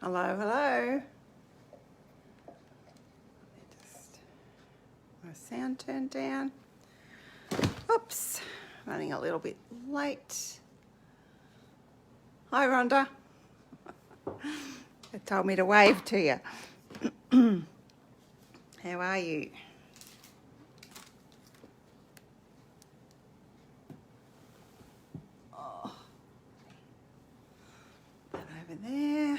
Hello, hello. Just my sound turned down. Oops, running a little bit late. Hi, Rhonda. They told me to wave to you. How are you? Oh, that over there.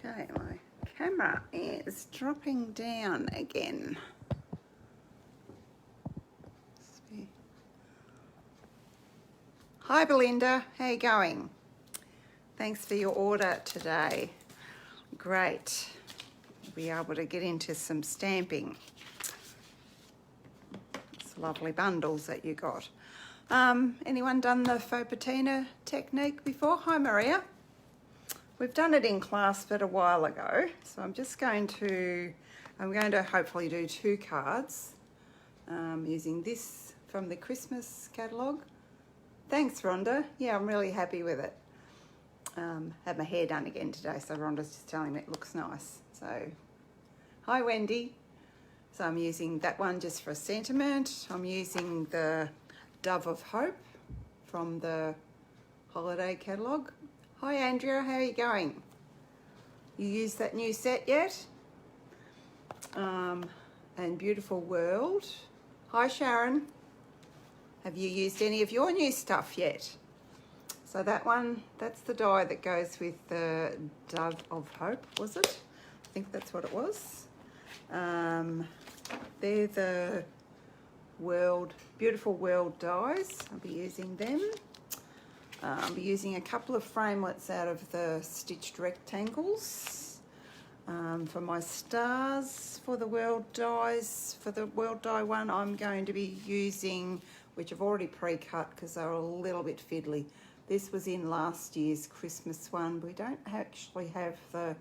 Okay, my camera is dropping down again. Hi, Belinda. How you going? Thanks for your order today. Great. We'll be able to get into some stamping. It's lovely bundles that you got. Anyone done the Faux Patina technique before? Hi, Maria. We've done it in class but a while ago, so I'm going to hopefully do 2 cards using this from the Christmas catalogue. Thanks, Rhonda. Yeah, I'm really happy with it. Had my hair done again today, so Rhonda's just telling me it looks nice. So, hi, Wendy. So I'm using that one just for sentiment. I'm using the Dove of Hope from the holiday catalogue. Hi, Andrea. How are you going? You used that new set yet? And Beautiful World. Hi, Sharon. Have you used any of your new stuff yet? So that one, that's the die that goes with the Dove of Hope, was it? I think that's what it was. They're the Beautiful World dies. I'll be using them. I'll be using a couple of framelits out of the stitched rectangles. For my stars, for the World dies, for the World die one, I'm going to be using, which I've already pre-cut because they're a little bit fiddly. This was in last year's Christmas one. We don't actually have the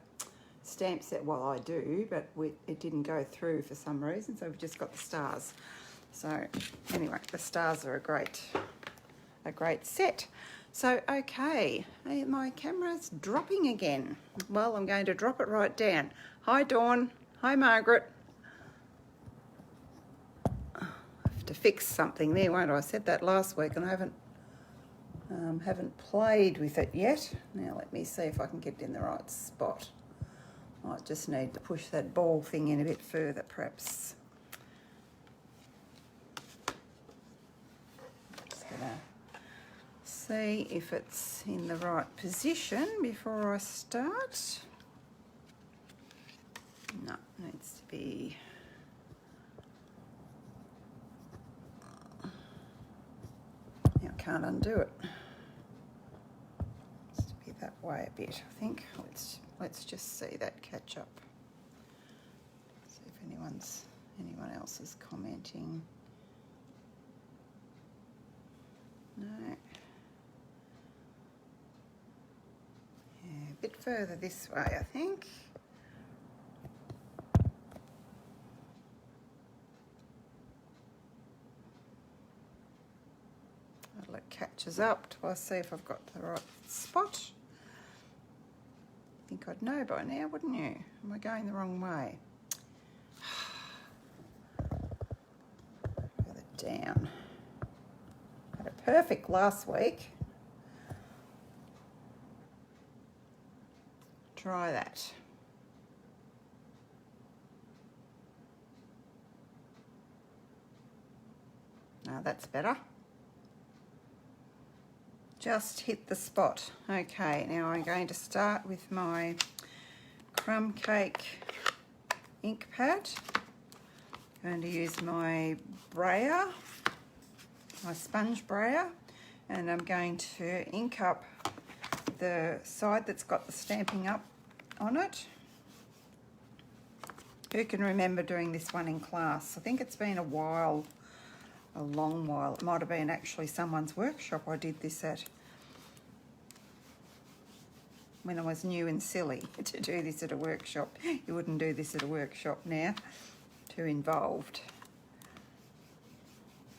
stamp set. Well, I do, but it didn't go through for some reason, so we've just got the stars. So anyway, the stars are a great set. So, okay, my camera's dropping again. Well, I'm going to drop it right down. Hi, Dawn. Hi, Margaret. I have to fix something there, won't I? I said that last week and I haven't played with it yet. Now let me see if I can get it in the right spot. I just need to push that ball thing in a bit further, perhaps. Just gonna see if it's in the right position before I start. No, it needs to be. Now I can't undo it. Needs to be that way a bit, I think. Let's just see that catch up. See if anyone else is commenting. No. Yeah, a bit further this way, I think. Until it catches up till I see if I've got the right spot. I think I'd know by now, wouldn't you? Am I going the wrong way? Further down. Had it perfect last week. Try that. Now that's better. Just hit the spot. Okay, now I'm going to start with my crumb cake ink pad. I'm going to use my brayer, my sponge brayer, and I'm going to ink up the side that's got the stamping up on it. Who can remember doing this one in class? I think it's been a while. A long while. It might have been actually someone's workshop I did this at when I was new and silly to do this at a workshop. You wouldn't do this at a workshop now. Too involved.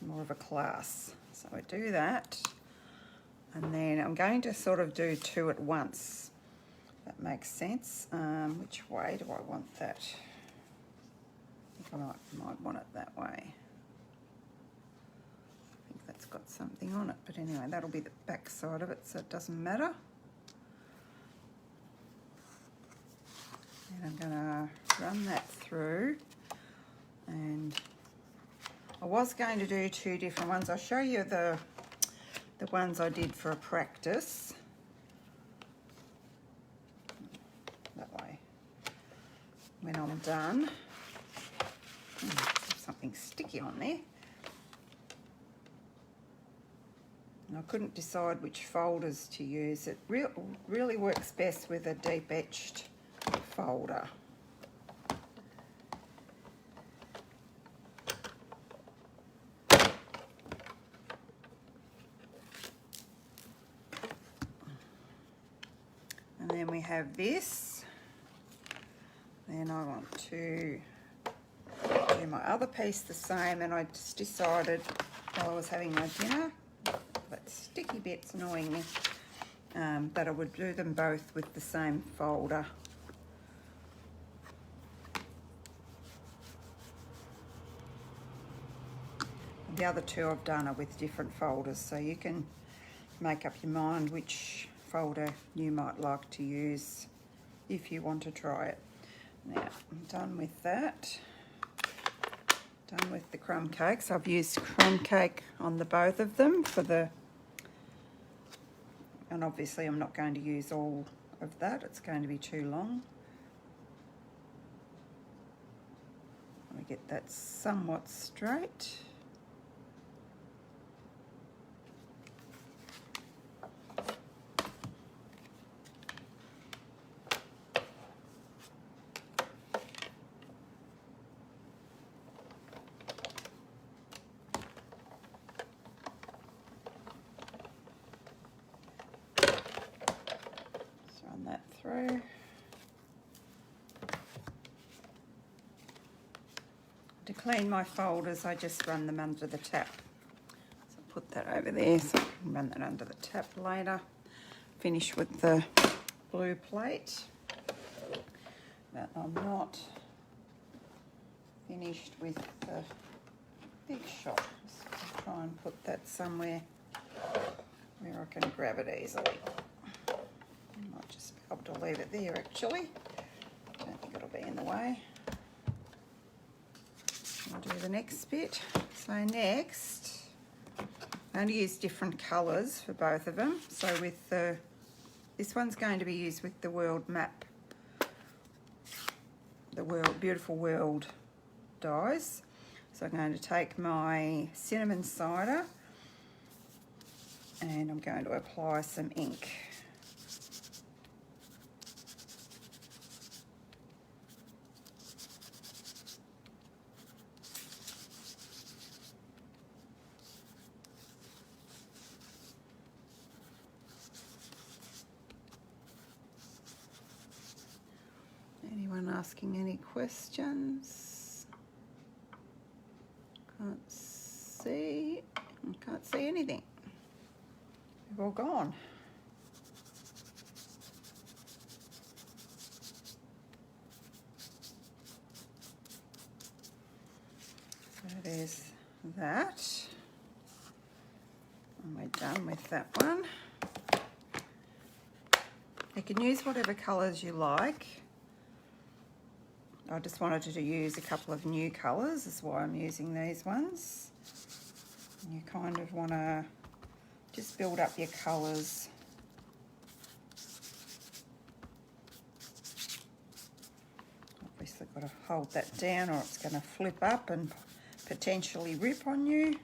More of a class. So I do that. And then I'm going to sort of do 2 at once. That makes sense. Which way do I want that? I think I might want it that way. I think that's got something on it, but anyway, that'll be the back side of it, so it doesn't matter. And I'm going to run that through, and I was going to do 2 different ones. I'll show you the ones I did for a practice. That way. When I'm done. Something sticky on there. And I couldn't decide which folders to use. It really works best with a deep etched folder. And then we have this. Then I want to do my other piece the same, and I just decided while I was having my dinner, that sticky bit's annoying me, that I would do them both with the same folder. The other 2 I've done are with different folders, so you can make up your mind which folder you might like to use if you want to try it. Now, I'm done with that. Done with the crumb cakes. I've used crumb cake on the both of them and obviously I'm not going to use all of that. It's going to be too long. Let me get that somewhat straight. That through. To clean my folders, I just run them under the tap. So put that over there so I can run that under the tap later. Finish with the blue plate. But I'm not finished with the big shot. So I'll try and put that somewhere where I can grab it easily. I might just be able to leave it there actually. Don't think it'll be in the way. I'll do the next bit. So next, I'm going to use different colours for both of them. So with this one's going to be used with the world map, the beautiful world dies. So I'm going to take my cinnamon cider and I'm going to apply some ink. Anyone asking any questions? Can't see anything. They've all gone. So there's that. And we're done with that one. You can use whatever colours you like. I just wanted to use a couple of new colours, that's why I'm using these ones. And you kind of want to just build up your colours. Obviously got to hold that down or it's going to flip up and potentially rip on you.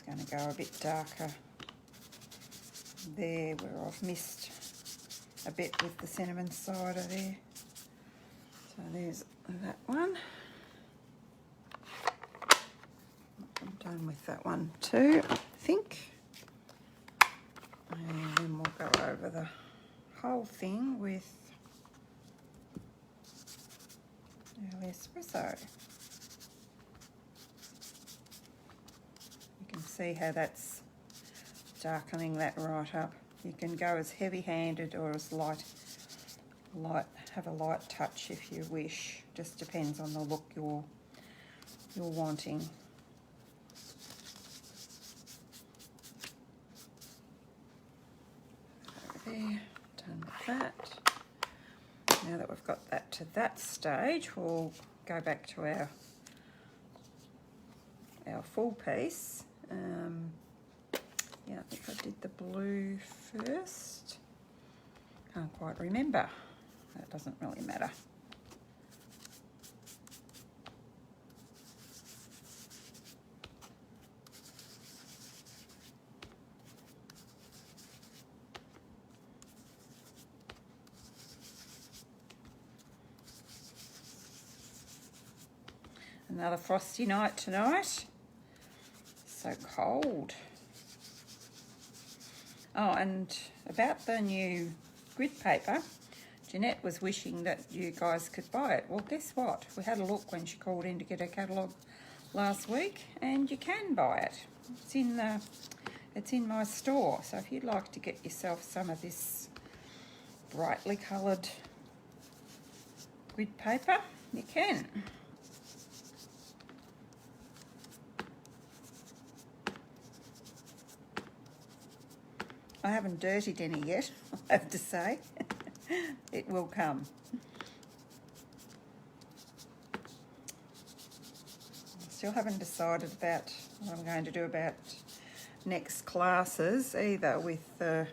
Going to go a bit darker there where I've missed a bit with the cinnamon cider there. So there's that one. I'm done with that one too, I think. And then we'll go over the whole thing with our espresso. You can see how that's darkening that right up. You can go as heavy-handed or as light, have a light touch if you wish. Just depends on the look you're wanting. There, done with that. Now that we've got that to that stage, we'll go back to our full piece. Yeah, I think I did the blue first. Can't quite remember. That doesn't really matter. Another frosty night tonight. So cold. Oh, and about the new grid paper, Jeanette was wishing that you guys could buy it. Well, guess what? We had a look when she called in to get her catalogue last week, and you can buy it. It's in my store. So if you'd like to get yourself some of this brightly coloured grid paper, you can. I haven't dirtied any yet, I have to say. It will come. Still haven't decided about what I'm going to do about next classes either, with the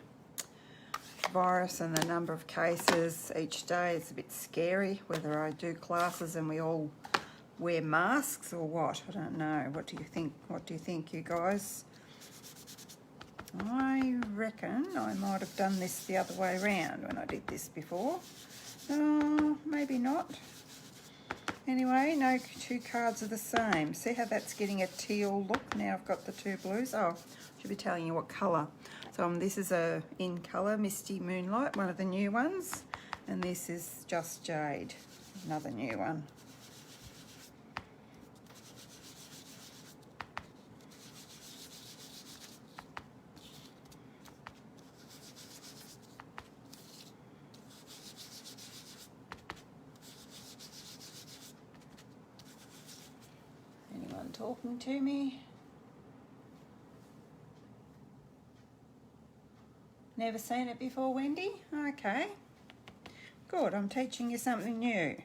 virus and the number of cases each day. It's a bit scary whether I do classes and we all wear masks or what. I don't know. What do you think? What do you think, you guys? I reckon I might have done this the other way around when I did this before. Maybe not. Anyway, no two cards are the same. See how that's getting a teal look? Now I've got the two blues. Oh, I should be telling you what colour. So this is a in colour, Misty Moonlight, one of the new ones. And this is Just Jade, another new one. Talking to me? Never seen it before, Wendy? Okay. Good, I'm teaching you something new.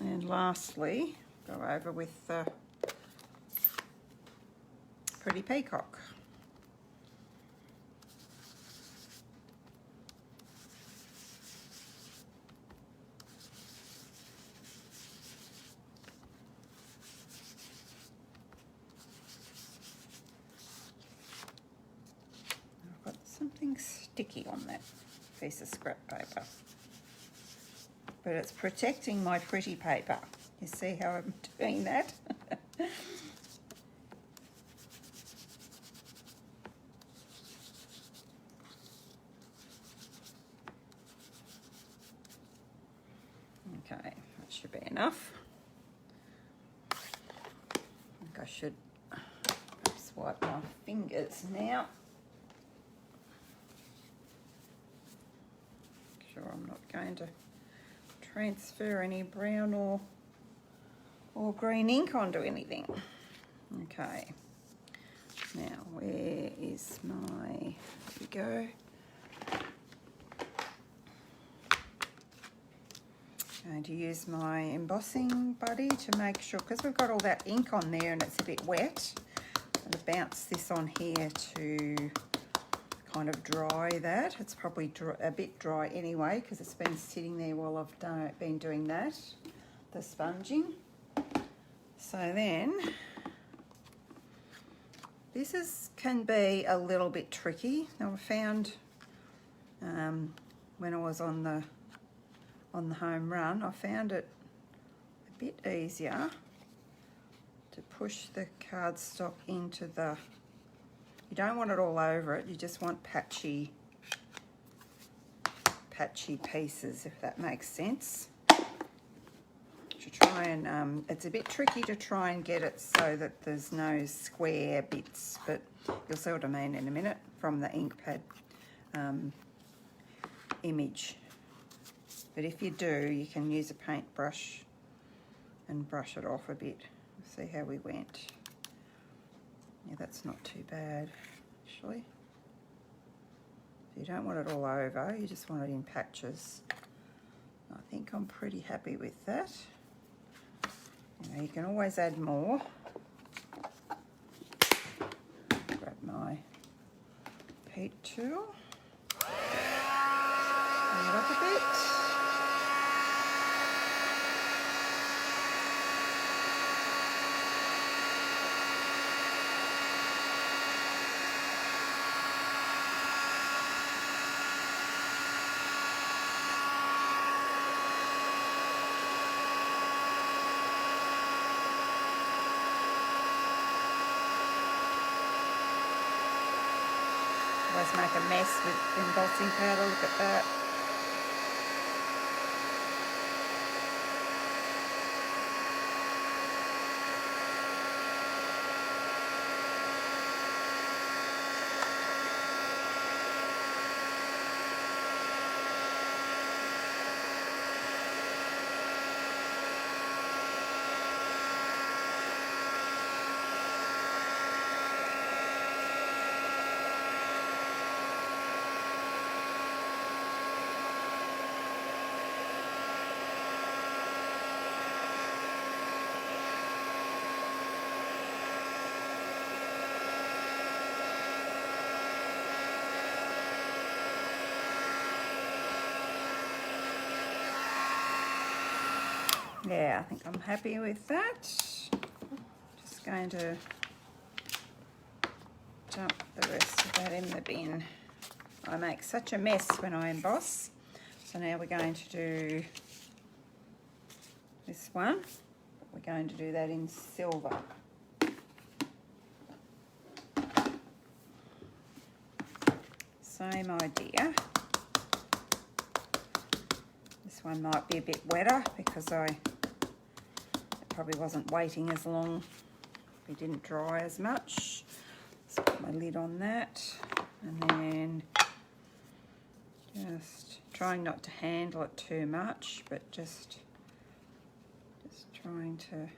And lastly, go over with the Pretty Peacock. Something sticky on that piece of scrap paper, but it's protecting my pretty paper. You see how I'm doing that? Okay, that should be enough. I think I should swipe my fingers now. Sure I'm not going to transfer any brown or green ink onto anything. Okay, now where is my, here we go. Going to use my embossing buddy to make sure, because we've got all that ink on there and it's a bit wet, I'm going to bounce this on here to kind of dry that. It's probably a bit dry anyway because it's been sitting there while I've been doing that, the sponging. So then, this can be a little bit tricky. Now I found when I was on the on the home run, I found it a bit easier to push the cardstock into the, you don't want it all over it, you just want patchy pieces, if that makes sense. To try and, it's a bit tricky to try and get it so that there's no square bits, but you'll see what I mean in a minute from the ink pad image. But if you do, you can use a paintbrush and brush it off a bit. See how we went. Yeah, that's not too bad, actually. You don't want it all over, you just want it in patches. I think I'm pretty happy with that. You know, you can always add more. Grab my heat tool. Bring it up a bit. Always make a mess with embossing powder, look at that. Yeah, I think I'm happy with that. Just going to dump the rest of that in the bin. I make such a mess when I emboss. So now we're going to do this one. We're going to do that in silver. Same idea. This one might be a bit wetter because it probably wasn't waiting as long. It didn't dry as much. Let's put my lid on that, and then just trying not to handle it too much, but just trying to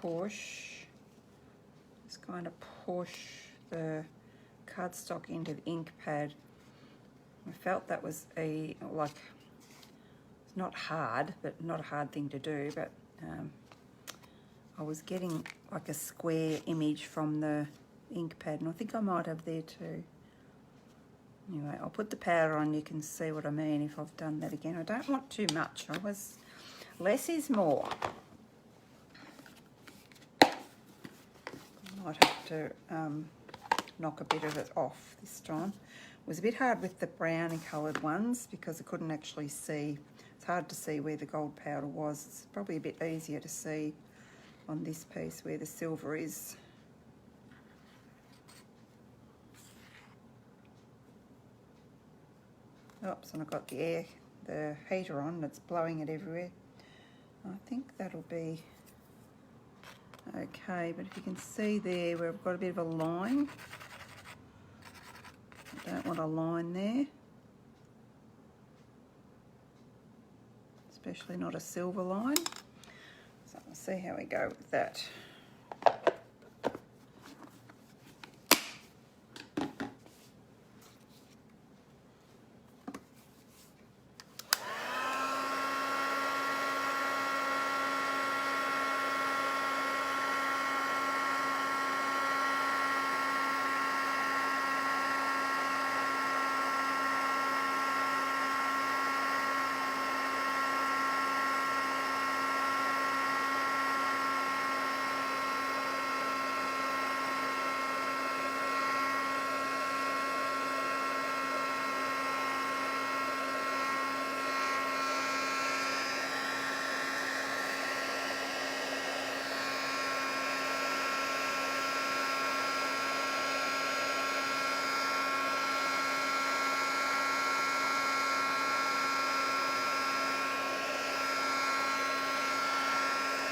push, just kind of push the cardstock into the ink pad. I felt that was it's not hard, but not a hard thing to do, but I was getting like a square image from the ink pad, and I think I might have there too. Anyway, I'll put the powder on, you can see what I mean if I've done that again. I don't want too much, less is more. I might have to knock a bit of it off this time. It was a bit hard with the browny coloured ones because I couldn't actually see. It's hard to see where the gold powder was. It's probably a bit easier to see on this piece where the silver is. Oops, and I've got the heater on, it's blowing it everywhere. I think that'll be okay, but if you can see there where I've got a bit of a line, I don't want a line there, especially not a silver line. So we'll see how we go with that.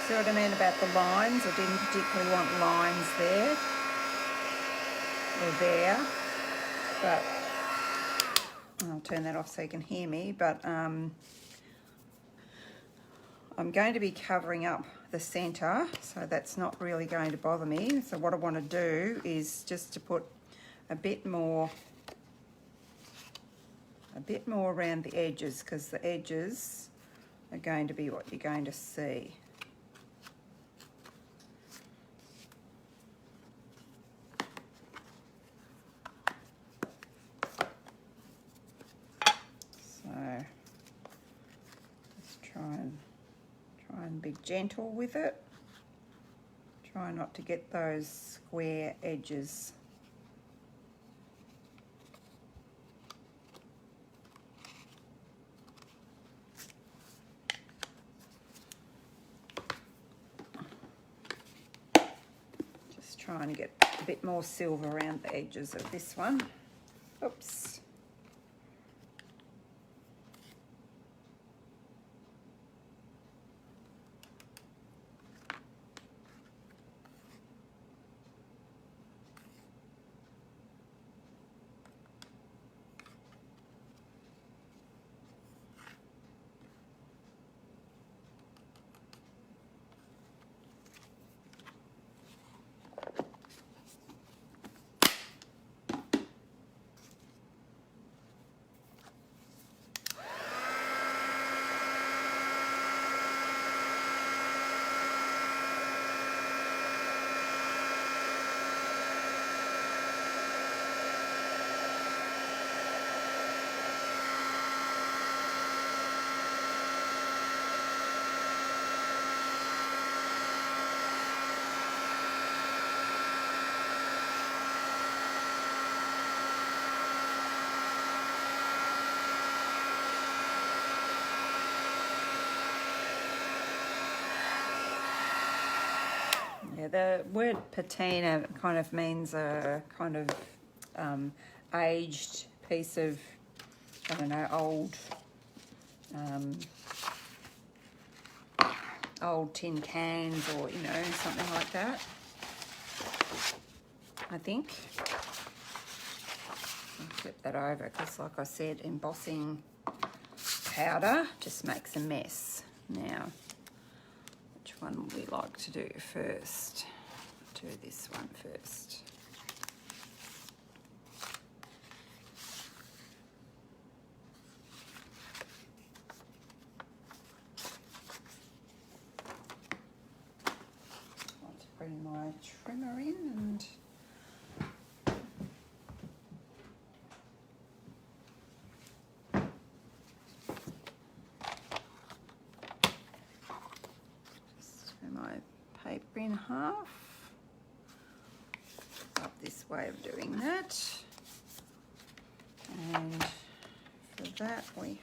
See what I mean about the lines? I didn't particularly want lines there or there, but I'll turn that off so you can hear me, but I'm going to be covering up the centre, so that's not really going to bother me. So what I want to do is just to put a bit more around the edges, because the edges are going to be what you're going to see. So just try and be gentle with it. Try not to get those square edges. Just trying to get a bit more silver around the edges of this one. Oops. Yeah, the word patina kind of means a kind of aged piece of, I don't know, old tin cans, or, you know, something like that, I think. I'll flip that over because, like I said, embossing powder just makes a mess. Now, which one would we like to do first? Do this one first. Want to bring my trimmer in and paper in half. Love this way of doing that. And for that we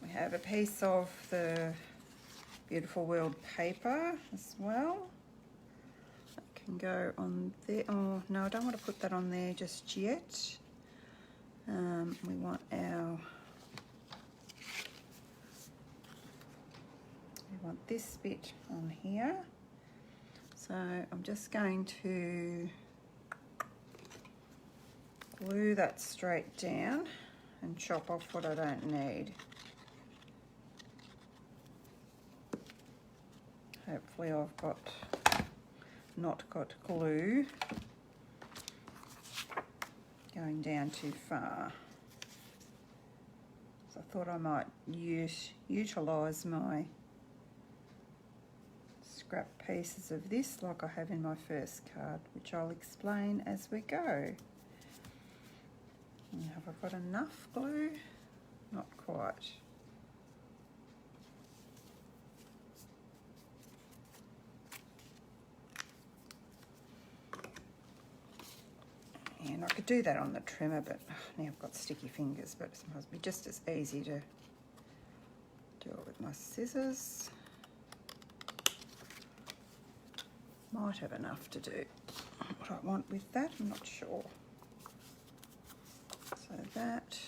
have a piece of the Beautiful World paper as well. That can go on there. Oh no, I don't want to put that on there just yet. We want this bit on here. So I'm just going to glue that straight down and chop off what I don't need. Hopefully I've not got glue going down too far. So I thought I might utilise my scrap pieces of this like I have in my first card, which I'll explain as we go. And have I got enough glue? Not quite. And I could do that on the trimmer, but now I've got sticky fingers, but it must be just as easy to do it with my scissors. Might have enough to do what I want with that, I'm not sure. So that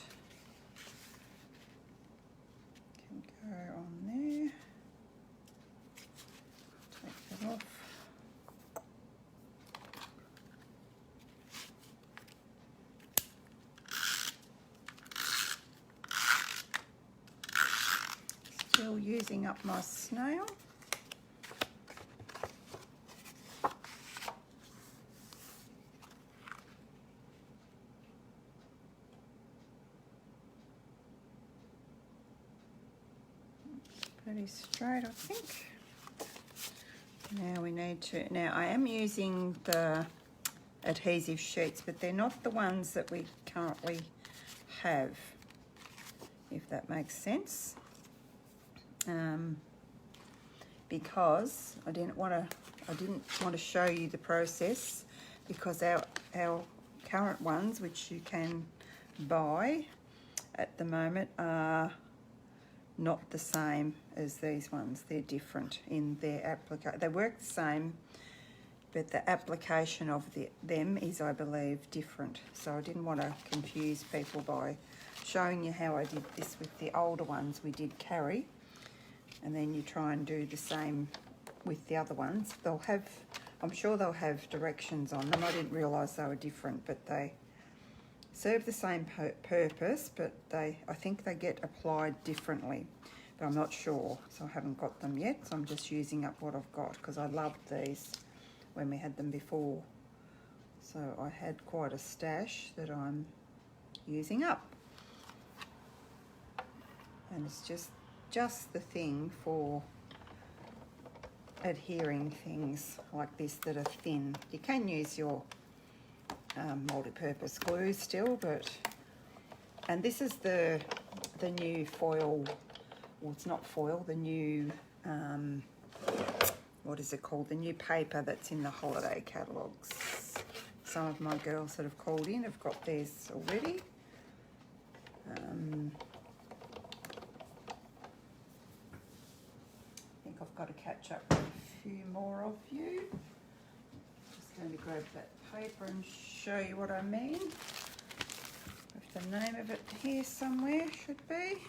can go on there. Take that off. Still using up my snail. Pretty straight, I think. Now we need to, now I am using the adhesive sheets, but they're not the ones that we currently have, if that makes sense. Because I didn't want to show you the process, because our current ones, which you can buy at the moment, are not the same as these ones. They're different in their application. They work the same, but the application of them is, I believe, different. So I didn't want to confuse people by showing you how I did this with the older ones we did carry, and then you try and do the same with the other ones. They'll have, I'm sure they'll have directions on them. I didn't realise they were different, but they serve the same purpose, but I think they get applied differently, but I'm not sure, so I haven't got them yet. So I'm just using up what I've got, because I loved these when we had them before. So I had quite a stash that I'm using up, and it's just the thing for adhering things like this that are thin. You can use your multi-purpose glue still, but, and this is the new foil, well, it's not foil, the new what is it called, the new paper that's in the holiday catalogues. Some of my girls that have called in have got theirs already. I think I've got to catch up with a few more of you. Just going to grab that paper and show you what I mean. If the name of it here somewhere should be.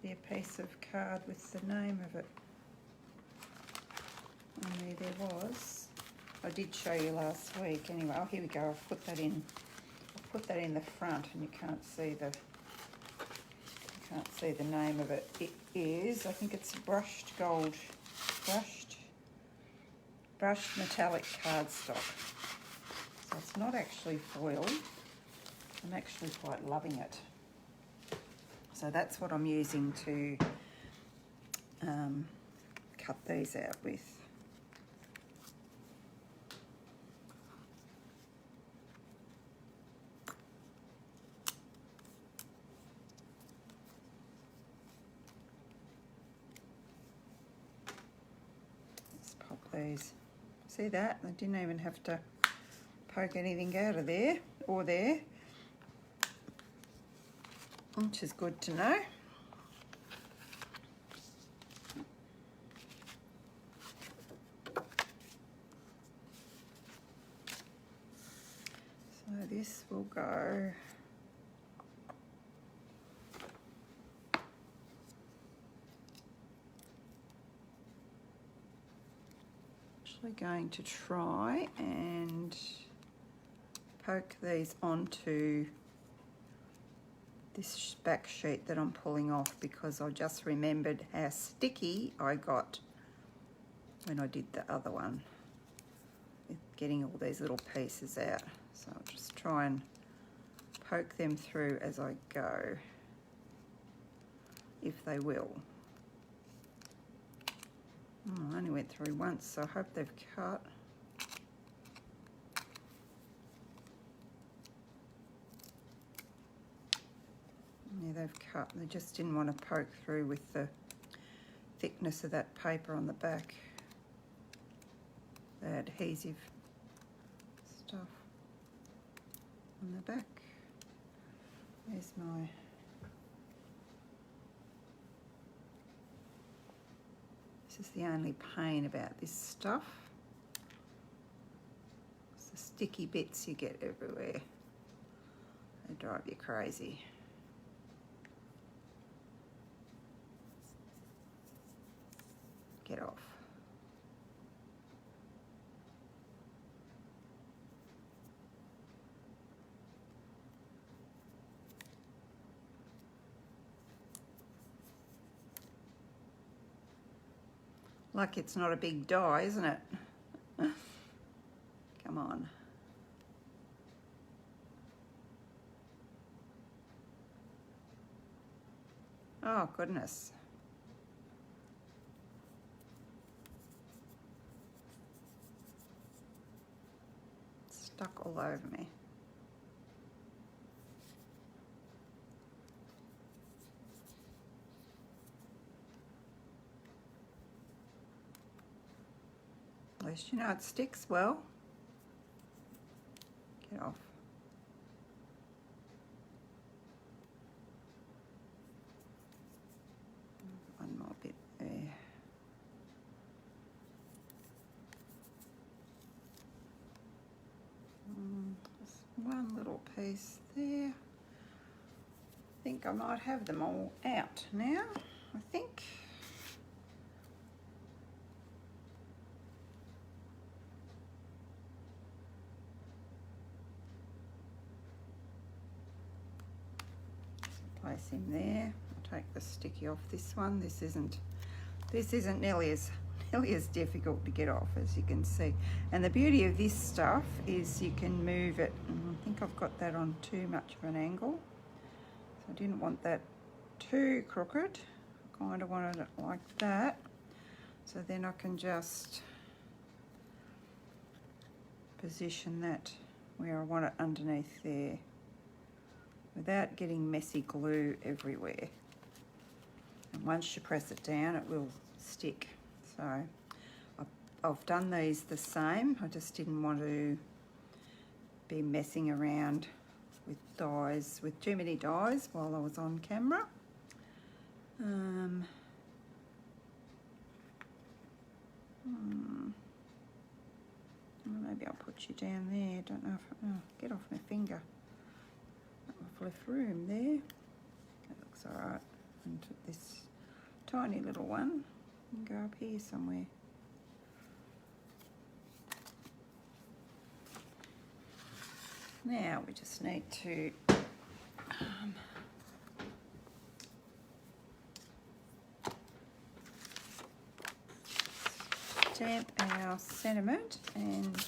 Be a piece of card with the name of it. Only there was. I did show you last week anyway. Oh, here we go. I've put that in. I've put that in the front, and you can't see the name of it. It is, I think it's brushed metallic cardstock. So it's not actually foil. I'm actually quite loving it. So that's what I'm using to cut these out with. Let's pop these. See that? I didn't even have to poke anything out of there or there, which is good to know. So this will go actually going to try and poke these onto this back sheet that I'm pulling off, because I just remembered how sticky I got when I did the other one, with getting all these little pieces out. So I'll just try and poke them through as I go, if they will. I only went through once, so I hope they've cut. Yeah, they've cut. They just didn't want to poke through with the thickness of that paper on the back. The adhesive stuff on the back. There's my... This is the only pain about this stuff. It's the sticky bits you get everywhere. They drive you crazy. Get off. Like it's not a big die, isn't it? Come on. Oh, goodness. Stuck all over me. At least you know it sticks well. Get off. One more bit there. Just one little piece there. I think I might have them all out now. I think. Place him there. I'll take the sticky off this one. This isn't nearly as difficult to get off, as you can see. And the beauty of this stuff is you can move it. I think I've got that on too much of an angle, so I didn't want that too crooked. I kind of wanted it like that, so then I can just position that where I want it underneath there, without getting messy glue everywhere. And once you press it down, it will stick. So I've done these the same. I just didn't want to be messing around with dies, with too many dies while I was on camera. Maybe I'll put you down there. Don't know if get off my finger. I've left room there. That looks alright. And this tiny little one can go up here somewhere. Now we just need to stamp our sentiment, and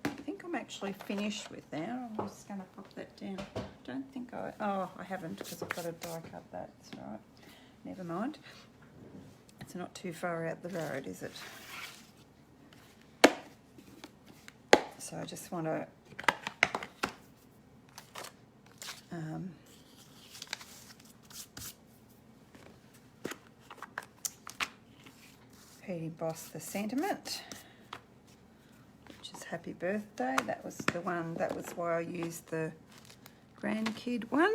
I think I'm actually finished with that. I'm just going to pop that down. I don't think I haven't, because I've got to die cut that. It's all right. Never mind. It's not too far out the road, is it? So I just want to emboss the sentiment, which is happy birthday. That was the one, that was why I used the grandkid one.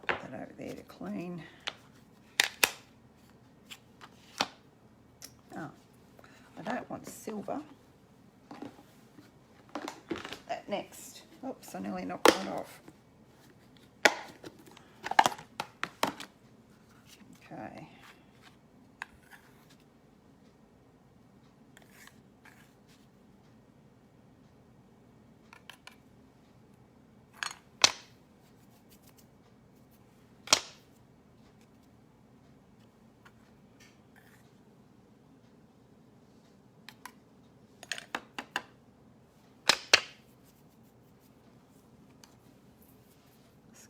Put that over there to clean. Oh, I don't want silver. That next. Oops, I nearly knocked that off. Okay.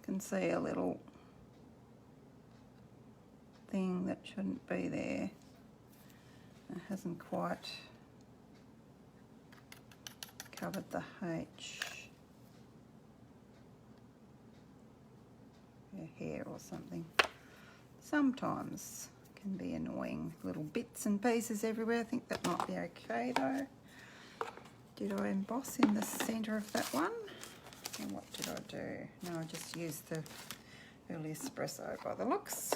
Can see a little thing that shouldn't be there. It hasn't quite covered the H. Your hair or something. Sometimes can be annoying. Little bits and pieces everywhere. I think that might be okay though. Did I emboss in the centre of that one? And what did I do? No, I just used the early espresso by the looks.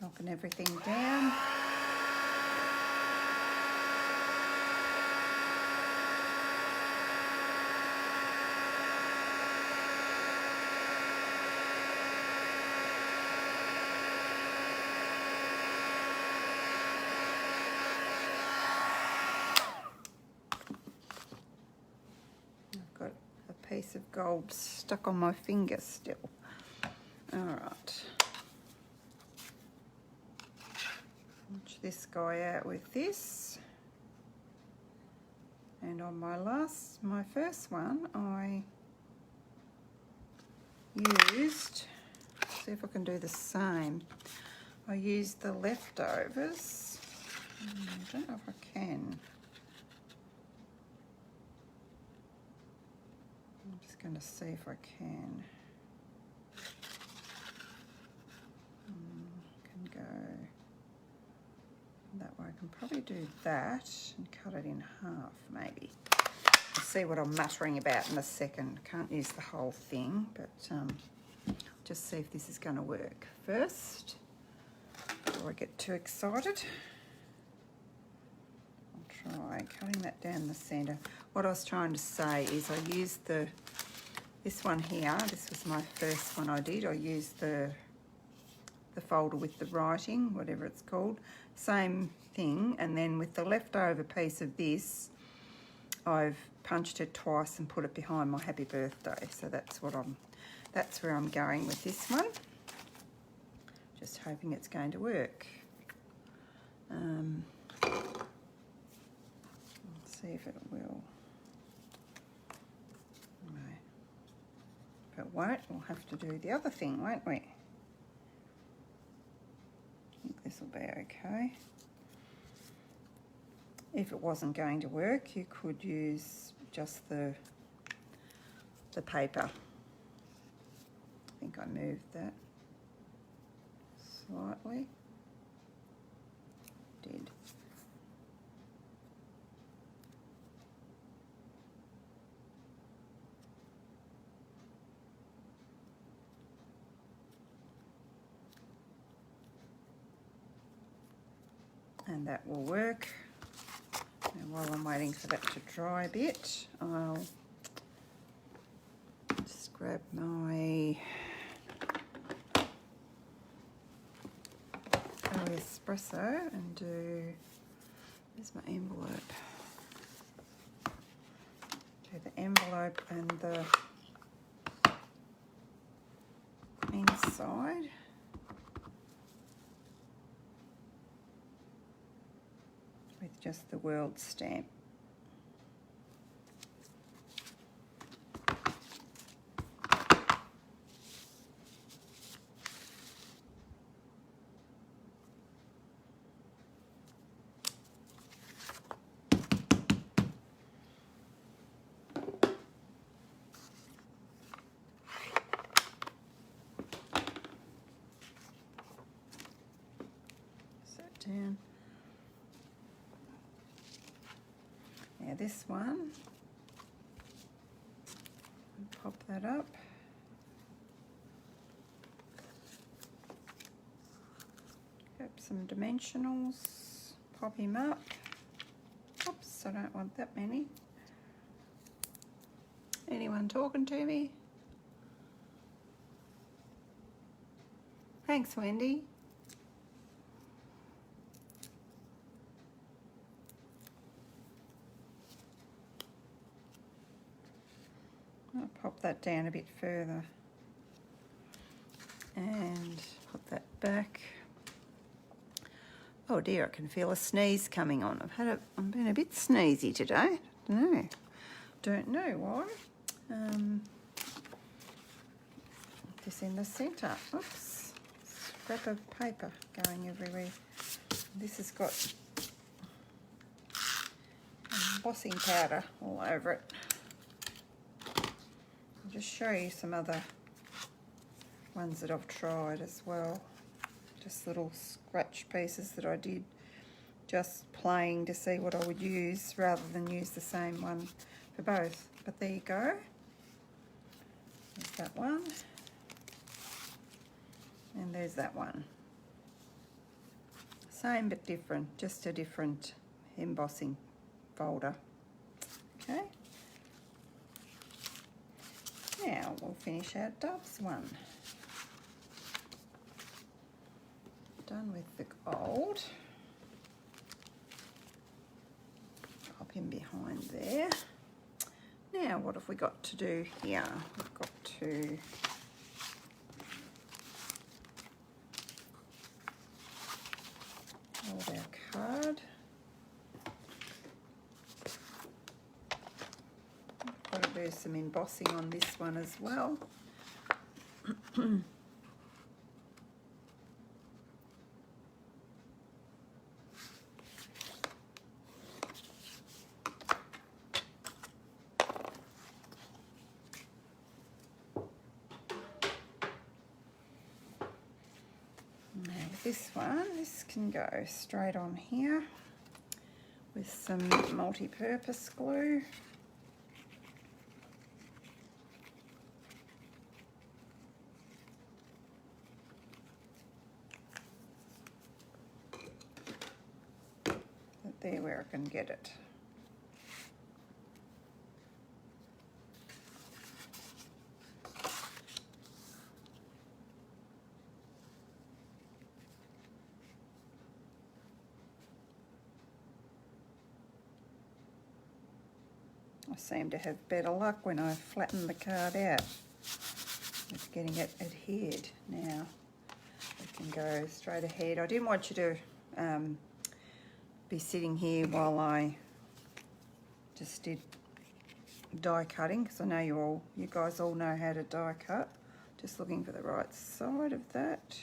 Knocking everything down. Piece of gold stuck on my finger still. All right. Watch this guy out with this. And on my first one, I used, see if I can do the same. I used the leftovers. I don't know if I can. I'm just going to see if I can. Can go that way. I can probably do that and cut it in half, maybe. I'll see what I'm muttering about in a second. Can't use the whole thing, but just see if this is going to work first before I get too excited. I'll try cutting that down the centre. What I was trying to say is I used this one here. This was my first one I did. I used the folder with the writing, whatever it's called. Same thing, and then with the leftover piece of this, I've punched it twice and put it behind my happy birthday. So that's where I'm going with this one. Just hoping it's going to work. Let's see if it will. No. If it won't, we'll have to do the other thing, won't we? I think this will be okay. If it wasn't going to work, you could use just the paper. I think I moved that slightly. Did. And that will work. And while I'm waiting for that to dry a bit, I'll just grab my early espresso and do, where's my envelope? Do the envelope and the inside. With just the world stamp. Set down. Now this one, pop that up. Grab some dimensionals, pop him up. Oops, I don't want that many. Anyone talking to me? Thanks, Wendy. I'll pop that down a bit further and put that back. Oh dear, I can feel a sneeze coming on. I've been a bit sneezy today. Don't know why. This in the centre. Oops, scrap of paper going everywhere. This has got embossing powder all over it. I'll just show you some other ones that I've tried as well. just little scratch pieces that I did just playing to see what I would use rather than use the same one for both. But there you go. There's that one. And there's that one. Same but different, just a different embossing folder. Okay. Now we'll finish our doves one. Done with the gold. Pop in behind there. Now what have we got to do here? We've got to hold our card. Got to do some embossing on this one as well. This can go straight on here with some multi-purpose glue. But there where I can get it. I seem to have better luck when I flatten the card out with getting it adhered. Now we can go straight ahead. I didn't want you to be sitting here while I just did die cutting, because I know you guys all know how to die cut. Just looking for the right side of that.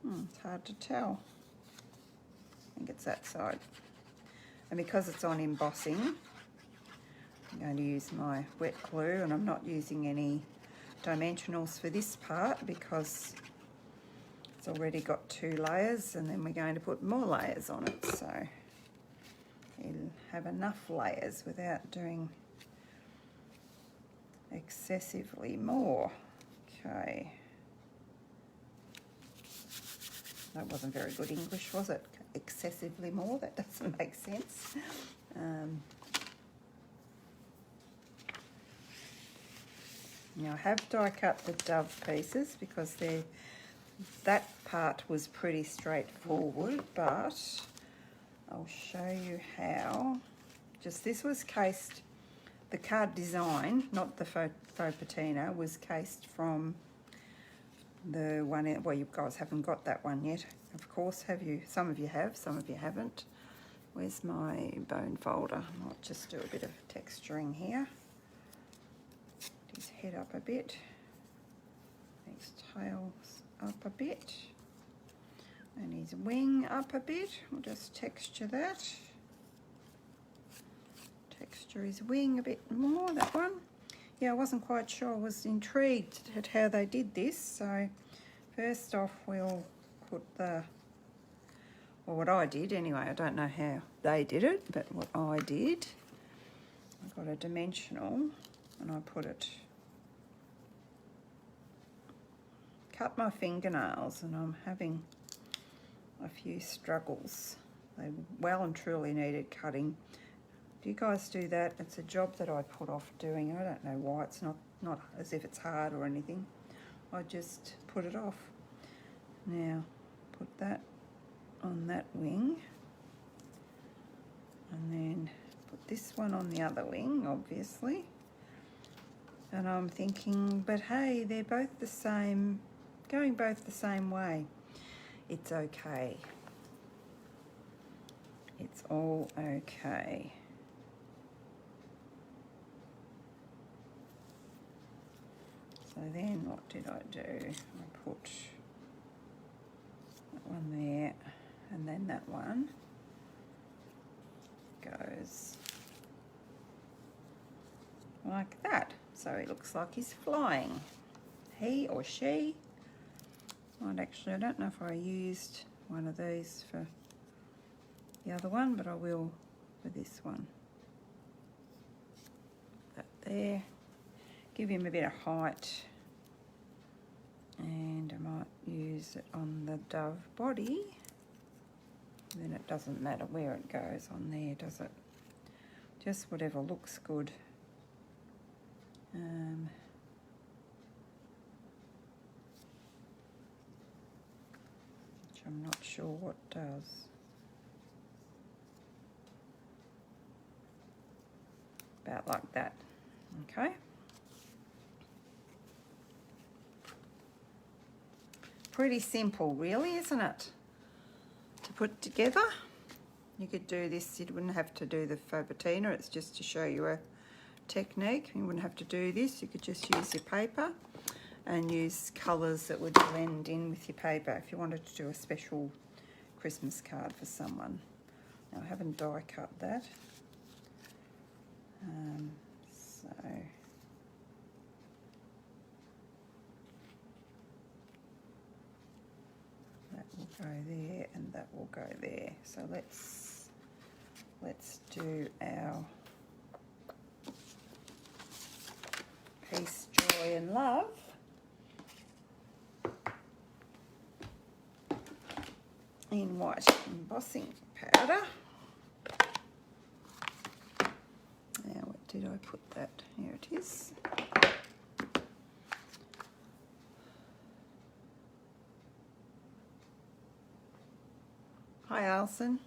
It's hard to tell. I think it's that side. And because it's on embossing, I'm going to use my wet glue, and I'm not using any dimensionals for this part because it's already got 2 layers, and then we're going to put more layers on it, so you'll have enough layers without doing excessively more. Okay. That wasn't very good English, was it? Excessively more, that doesn't make sense. Now I have die cut the dove pieces because that part was pretty straightforward, but I'll show you how. Just this was cased, the card design, not the faux patina, was cased from the one, well, you guys haven't got that one yet, of course, have you? Some of you have, some of you haven't. Where's my bone folder? I might just do a bit of texturing here. His head up a bit, his tails up a bit, and his wing up a bit. We'll just texture that. Texture his wing a bit more, that one. Yeah, I wasn't quite sure. I was intrigued at how they did this. So first off, we'll put the, well, what I did anyway, I don't know how they did it, but what I did, I got a dimensional and I put it, cut my fingernails, and I'm having a few struggles. They well and truly needed cutting. Do you guys do that? It's a job that I put off doing. I don't know why. It's not as if it's hard or anything. I just put it off. Now, put that on that wing. And then put this one on the other wing, obviously. And I'm thinking, but hey, they're both the same, going both the same way. It's okay. It's all okay. So then what did I do? I put that one there, and then that one goes like that. So he looks like he's flying. He or she. Actually, I don't know if I used one of these for the other one, but I will for this one. That there. Give him a bit of height. And I might use it on the dove body. Then it doesn't matter where it goes on there, does it? Just whatever looks good. Which I'm not sure what does. About like that. Okay. Pretty simple, really, isn't it? To put together. You could do this, you wouldn't have to do the faux patina, it's just to show you a technique. You wouldn't have to do this, you could just use your paper and use colours that would blend in with your paper if you wanted to do a special Christmas card for someone. Now I haven't die cut that. So that will go there and that will go there. So let's do our peace, joy and love. In white embossing powder. Now, where did I put that? Here it is. Hi, Alison.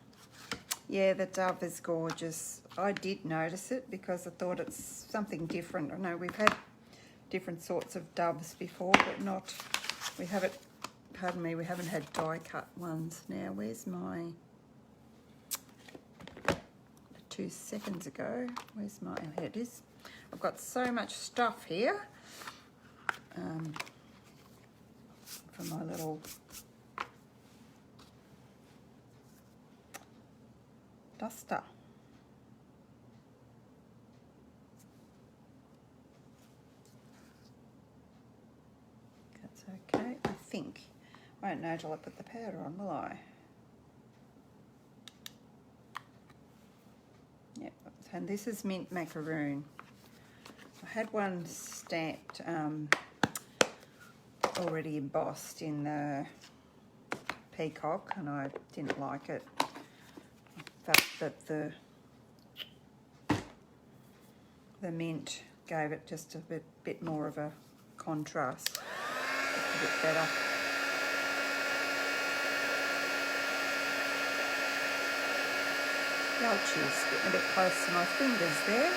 Yeah, the dove is gorgeous. I did notice it because I thought it's something different. I know we've had different sorts of doves before, but not, we haven't, pardon me, we haven't had die cut ones. Now, where's my, 2 seconds ago, where's my, oh, here it is. I've got so much stuff here for my little duster. That's okay, I think. I won't know till I put the powder on, will I? Yep, and this is mint macaroon. I had one stamped, already embossed in the peacock, and I didn't like it. I felt that the mint gave it just a bit more of a contrast, a bit better. Ouchies, getting a bit close to my fingers there.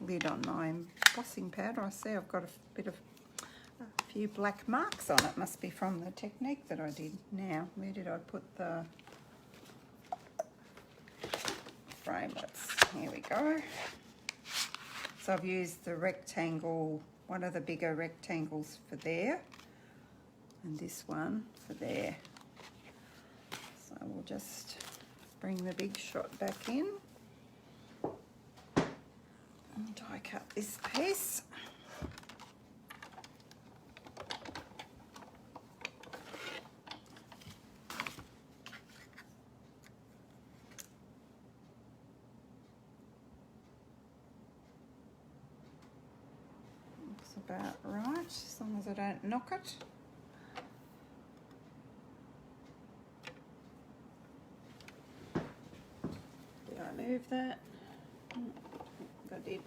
Lid on my embossing powder. I see I've got a few black marks on it. Must be from the technique that I did. Now, where did I put the framelets? Here we go. So I've used the rectangle, one of the bigger rectangles for there, and this one for there. So we'll just bring the big shot back in. Die cut this piece. Looks about right, as long as I don't knock it. Did I move that? I think I did.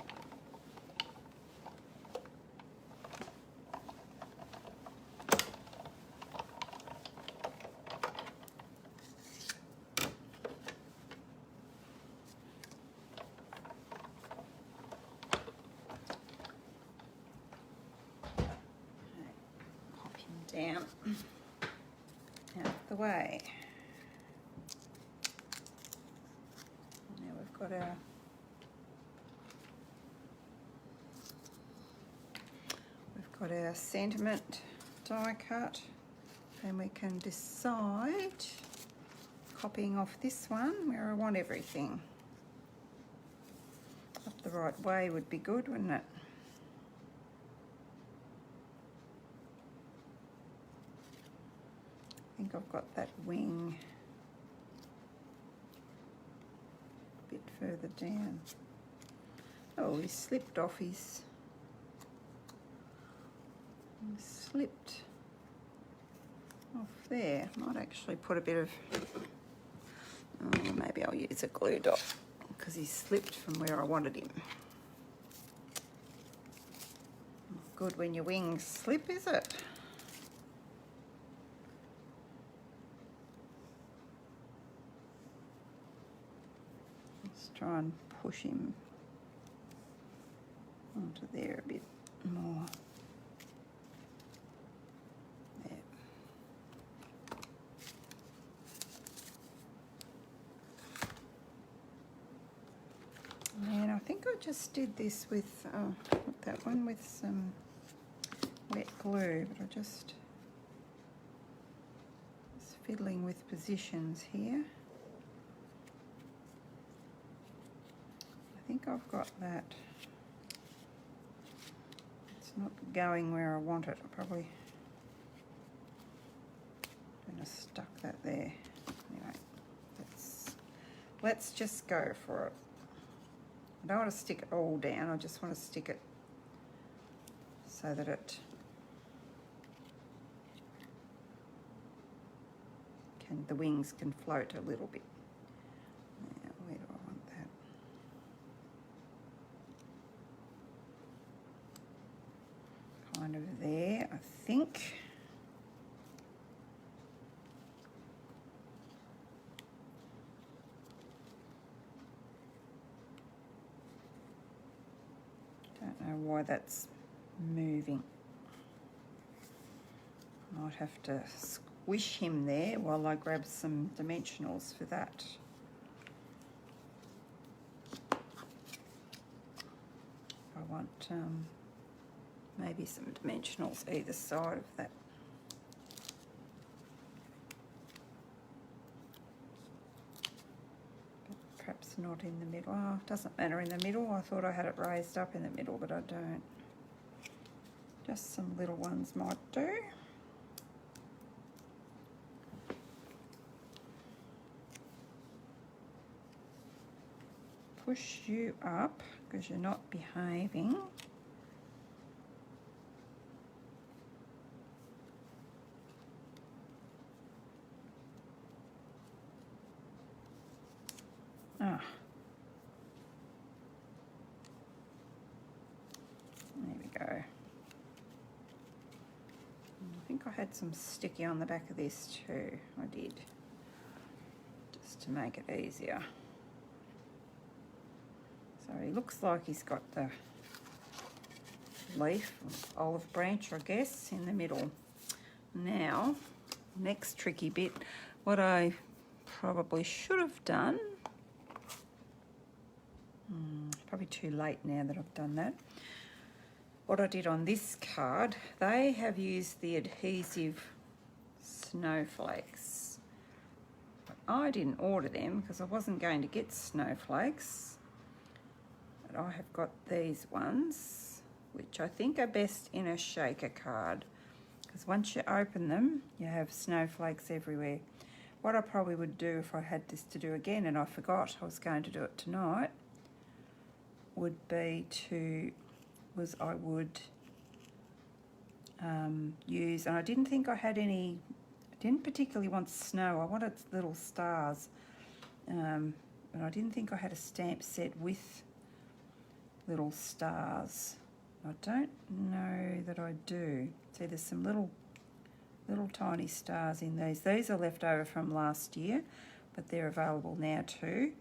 Down out the way. Now got our sentiment die cut, and we can decide, copying off this one where I want everything. Up the right way would be good, wouldn't it? I think I've got that wing a bit further down. Oh, he slipped off his... slipped off there. Might actually put a bit of... oh, maybe I'll use a glue dot because he slipped from where I wanted him. Not good when your wings slip, is it? Let's try and push him onto there a bit more. There. And I think I just did this with that one with some wet glue, but I just was fiddling with positions here. I think I've got that. It's not going where I want it. I probably gonna stuck that there. Anyway, let's just go for it. I don't want to stick it all down. I just want to stick it so that the wings can float a little bit. Now, where do I want that? Kind of there, I think. Don't know why that's moving. Might have to squish him there while I grab some dimensionals for that. I want maybe some dimensionals either side of that. But perhaps not in the middle. Oh, it doesn't matter in the middle. I thought I had it raised up in the middle, but I don't. Just some little ones might do. Push you up because you're not behaving. Ah. There we go. I think I had some sticky on the back of this too. I did. Just to make it easier. So he looks like he's got the leaf, olive branch, I guess, in the middle. Now, next tricky bit, what I probably should have done, probably too late now that I've done that. What I did on this card, they have used the adhesive snowflakes. But I didn't order them because I wasn't going to get snowflakes. But I have got these ones, which I think are best in a shaker card, because once you open them, you have snowflakes everywhere. What I probably would do if I had this to do again, and I forgot I was going to do it tonight, would be I would use, and I didn't think I had any, I didn't particularly want snow, I wanted little stars, but I didn't think I had a stamp set with little stars. I don't know that I do. See, there's some little tiny stars in these. These are left over from last year, but they're available now too.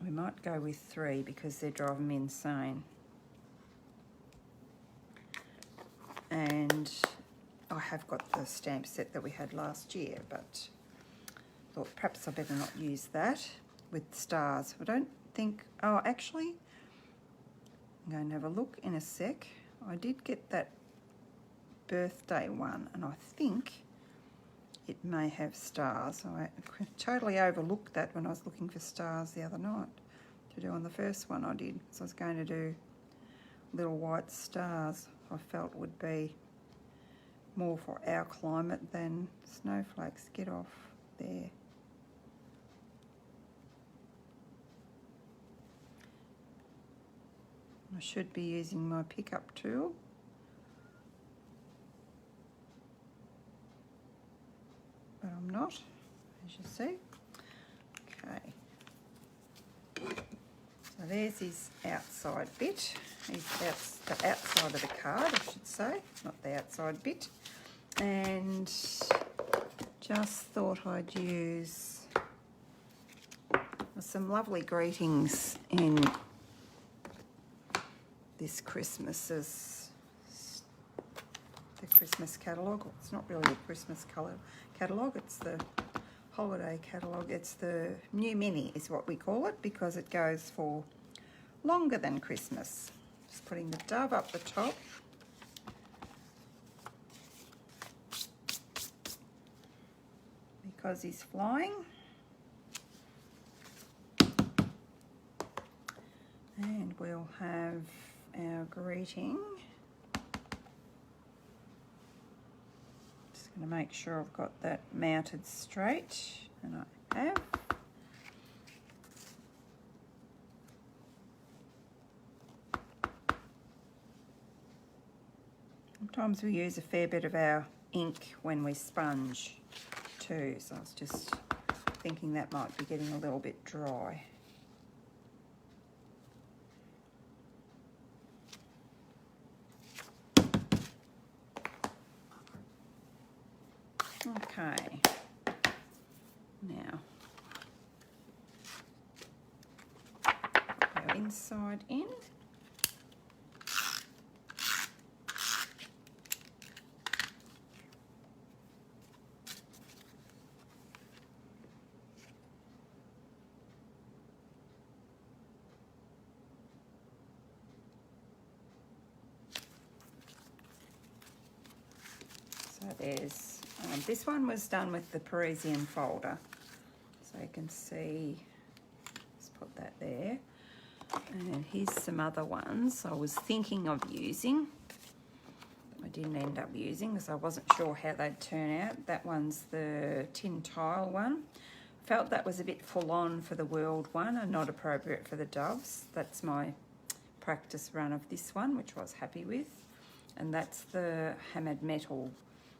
We might go with 3 because they're driving me insane. And I have got the stamp set that we had last year, but thought perhaps I better not use that with stars. I don't think, oh, actually, I'm going to have a look in a sec. I did get that birthday one, and I think it may have stars. I totally overlooked that when I was looking for stars the other night to do on the first one I did. So I was going to do little white stars. I felt would be more for our climate than snowflakes. Get off there. I should be using my pickup tool. But I'm not, as you see. Okay. So there's his outside bit. He's the outside of the card, I should say, not the outside bit. And just thought I'd use some lovely greetings in this Christmas's, the Christmas catalogue. It's not really a Christmas catalogue, it's the holiday catalogue. It's the new mini is what we call it, because it goes for longer than Christmas. Just putting the dove up the top. Because he's flying. And we'll have our greeting. Just going to make sure I've got that mounted straight, and I have. Sometimes we use a fair bit of our ink when we sponge too, so I was just thinking that might be getting a little bit dry. Okay, now go inside in. So there's, this one was done with the Parisian folder. So you can see, let's put that there. And here's some other ones I was thinking of using. I didn't end up using because I wasn't sure how they'd turn out. That one's the tin tile one. Felt that was a bit full on for the world one and not appropriate for the doves. That's my practice run of this one, which I was happy with. And that's the hammered metal,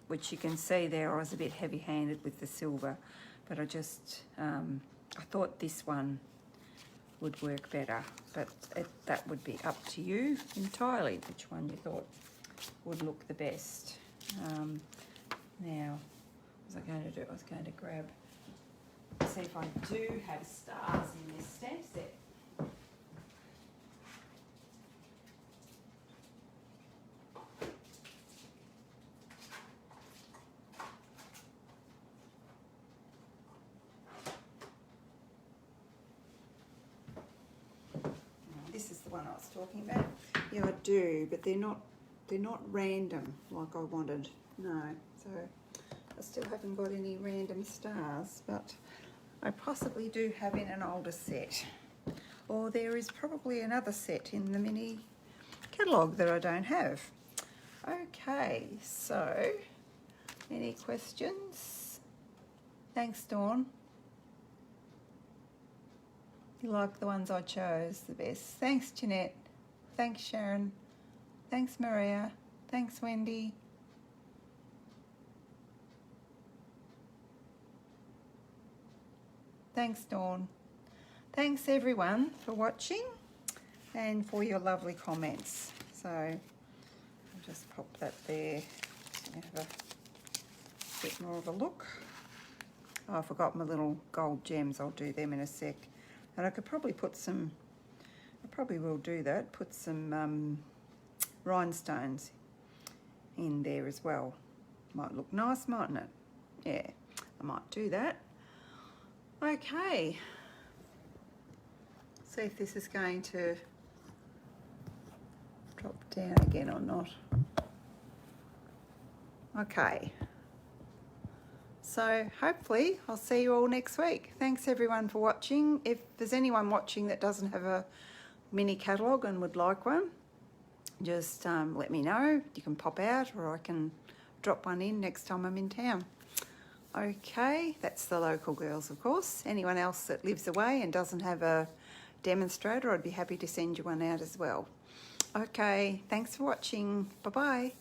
which you can see there I was a bit heavy-handed with the silver, but I just, I thought this one would work better, but that would be up to you entirely, which one you thought would look the best. Now, what was I going to do? I was going to grab, see if I do have stars in this stamp set. This is the one I was talking about. Yeah, I do, but they're not random like I wanted. No, so I still haven't got any random stars, but I possibly do have in an older set. Or there is probably another set in the mini catalogue that I don't have. Okay, so any questions? Thanks, Dawn. You like the ones I chose the best. Thanks, Jeanette. Thanks, Sharon. Thanks, Maria. Thanks, Wendy. Thanks, Dawn. Thanks, everyone, for watching and for your lovely comments. So I'll just pop that there and have a bit more of a look. Oh, I forgot my little gold gems. I'll do them in a sec. And I could probably put some, I probably will do that, put some rhinestones in there as well. Might look nice, mightn't it? Yeah, I might do that. Okay. See if this is going to drop down again or not. Okay. So hopefully I'll see you all next week. Thanks everyone for watching. If there's anyone watching that doesn't have a mini catalogue and would like one, just let me know. You can pop out or I can drop one in next time I'm in town. Okay, that's the local girls, of course. Anyone else that lives away and doesn't have a demonstrator, I'd be happy to send you one out as well. Okay, thanks for watching. Bye-bye.